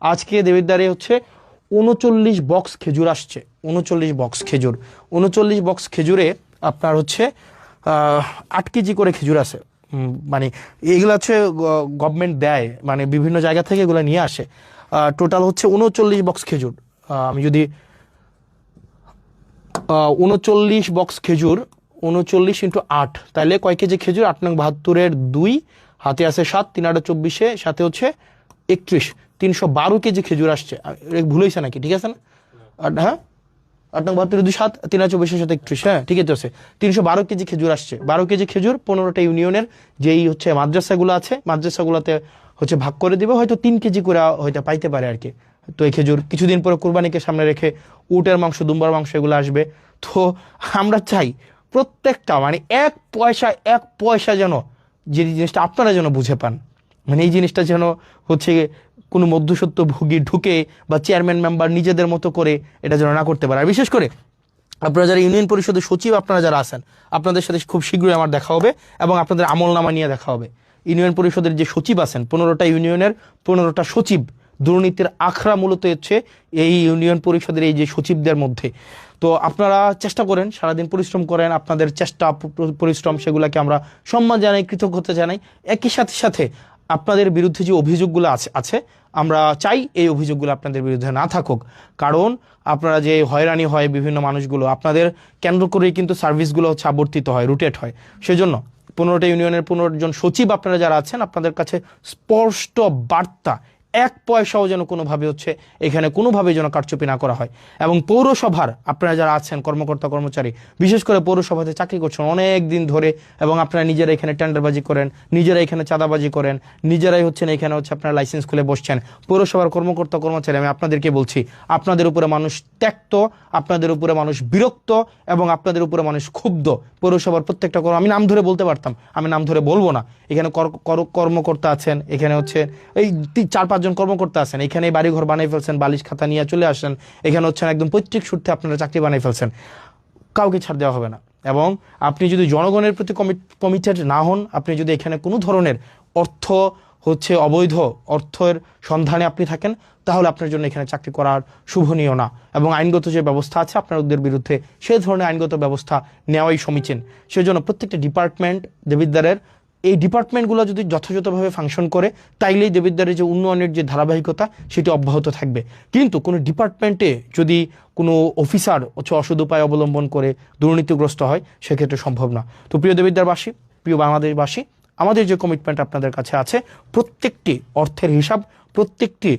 আজকে দেবিদ্বারে হচ্ছে ৩৯ বক্স খেজুর আসছে, ৩৯ বক্স খেজুর। ৩৯ বক্স খেজুরে আপনার হচ্ছে ৮ কেজি করে খেজুর আছে। মানে এগুলো হচ্ছে গভর্নমেন্ট দেয়, মানে বিভিন্ন জায়গা থেকে এগুলো নিয়ে আসে। টোটাল হচ্ছে ৩৯ বক্স খেজুর। আমি যদি ৩৯ বক্স খেজুর ৩৯ ইন্টু ৮, তাহলে কয় কেজি খেজুর? ৮ নং ৭২-এর ২, হাতে আছে ৭, ৩ ৮ ২৪, সাথে হচ্ছে ৩১, ৩১২ কেজি খেজুর আসছে। ভুল হয়েছে নাকি? ঠিক আছে না? হ্যাঁ, ৮ নং ৭২-এর ২, ৭, ৩ ৮ ২৪, সাথে ৩১, হ্যাঁ ঠিক আছে। ৩১২ কেজি খেজুর আসছে। ১২ কেজি খেজুর ১৫টা ইউনিয়নের যেই হচ্ছে মাদ্রাসাগুলো আছে, মাদ্রাসাগুলোতে হচ্ছে ভাগ করে দিবে, হয়তো ৩ কেজি করে হয়তো পাইতে পারে আর কি। তো এই খেজুর কিছুদিন পরে কুরবানিকে সামনে রেখে উটের মাংস, দুম্বার মাংস এগুলো আসবে। তো আমরা চাই প্রত্যেকটা মানে এক পয়সা যেন, যে জিনিসটা আপনারা যেন বুঝে পান, মানে এই জিনিসটা যেন হচ্ছে কোনো মধ্যসত্ত্ব ভোগী ঢুকে বা চেয়ারম্যান মেম্বার নিজেদের মতো করে এটা যেন না করতে পারে। আর বিশেষ করে আপনারা যারা ইউনিয়ন পরিষদের সচিব, আপনারা যারা আছেন, আপনাদের সাথে খুব শীঘ্রই আমার দেখা হবে এবং আপনাদের আমলনামা নিয়ে দেখা হবে। ইউনিয়ন পরিষদের যে সচিব আছেন, 15টা ইউনিয়নের 15টা সচিব, দুর্নীতির আখড়া মূলত হচ্ছে এই ইউনিয়ন পরিষদের এই যে সচিবদের মধ্যে। তো আপনারা চেষ্টা করেন, সারাদিন পরিশ্রম করেন, আপনাদের চেষ্টা পরিশ্রম সেগুলোকে আমরা সম্মান জানাই, কৃতজ্ঞতা জানাই। একই সাথে আপনাদের বিরুদ্ধে যে অভিযোগগুলো আছে আমরা চাই এই অভিযোগগুলো আপনাদের বিরুদ্ধে না থাকুক। কারণ আপনারা যে হয়রানি হয় বিভিন্ন মানুষগুলো, আপনাদের কেন্দ্র করেই কিন্তু সার্ভিসগুলো হচ্ছে আবর্তিত হয়, রুটেট হয়। সেজন্য 15টা ইউনিয়নের 15 জন সচিব আপনারা যারা আছেন, আপনাদের কাছে স্পষ্ট বার্তা, এক পয়সাও যেন কোনোভাবে হচ্ছে এখানে কোনোভাবে যেন কারচুপি না করা হয়। এবং পৌরসভার আপনারা যারা আছেন কর্মকর্তা কর্মচারী, বিশেষ করে পৌরসভাতে চাকরি করছেন অনেক দিন ধরে, এবং আপনারা নিজেরা এখানে টেন্ডারবাজি করেন, নিজেরা এখানে চাঁদাবাজি করেন, নিজেরাই হচ্ছেন এখানে হচ্ছে আপনারা লাইসেন্স খুলে বসছেন। পৌরসভার কর্মকর্তা কর্মচারী, আমি আপনাদেরকে বলছি, আপনাদের উপরে মানুষ ত্যক্ত, আপনাদের উপরে মানুষ বিরক্ত, এবং আপনাদের উপরে মানুষ ক্ষুব্ধ। পৌরসভার প্রত্যেকটা আমি নাম ধরে বলতে পারতাম, আমি নাম ধরে বলবো না। এখানে কর্মকর্তা আছেন, এখানে হচ্ছে এই 4-5 জন কর্মকর্তা আছেন, এখানে বাড়িঘর বানাই ফেলছেন, বালিশ খাতা নিয়ে চলে আসেন, এখানে হচ্ছেন একদম পৈতৃক সূত্রে আপনারা চাকরি বানাই ফেলছেন। কাউকে ছাড় দেওয়া হবে না। এবং আপনি যদি জনগণের প্রতি কমিটেড না হন, আপনি যদি এখানে কোনো ধরনের অর্থ হচ্ছে অবৈধ অর্থের সন্ধানে আপনি থাকেন, তাহলে আপনার জন্য এখানে চাকরি করার শুভনীয় না। এবং আইনগত যে ব্যবস্থা আছে আপনাদের বিরুদ্ধে, সেই ধরনের আইনগত ব্যবস্থা নেওয়াই সমীচীন। সেজন্য প্রত্যেকটা ডিপার্টমেন্ট দেবিদ্বারের, এই ডিপার্টমেন্টগুলো যদি যথাযথভাবে ফাংশন করে, তাইলেই দেবিদ্বারের যে উন্নয়নের যে ধারাবাহিকতা সেটি অব্যাহত থাকবে। কিন্তু কোনো ডিপার্টমেন্টে যদি কোনো অফিসার হচ্ছে অসৎ উপায় অবলম্বন করে দুর্নীতিগ্রস্ত হয়, সেক্ষেত্রে সম্ভব না। তো প্রিয় দেবিদ্বারবাসী, প্রিয় বাংলাদেশবাসী, আমাদের যে কমিটমেন্ট আপনাদের কাছে আছে, প্রত্যেকটি অর্থের হিসাব, প্রত্যেকটি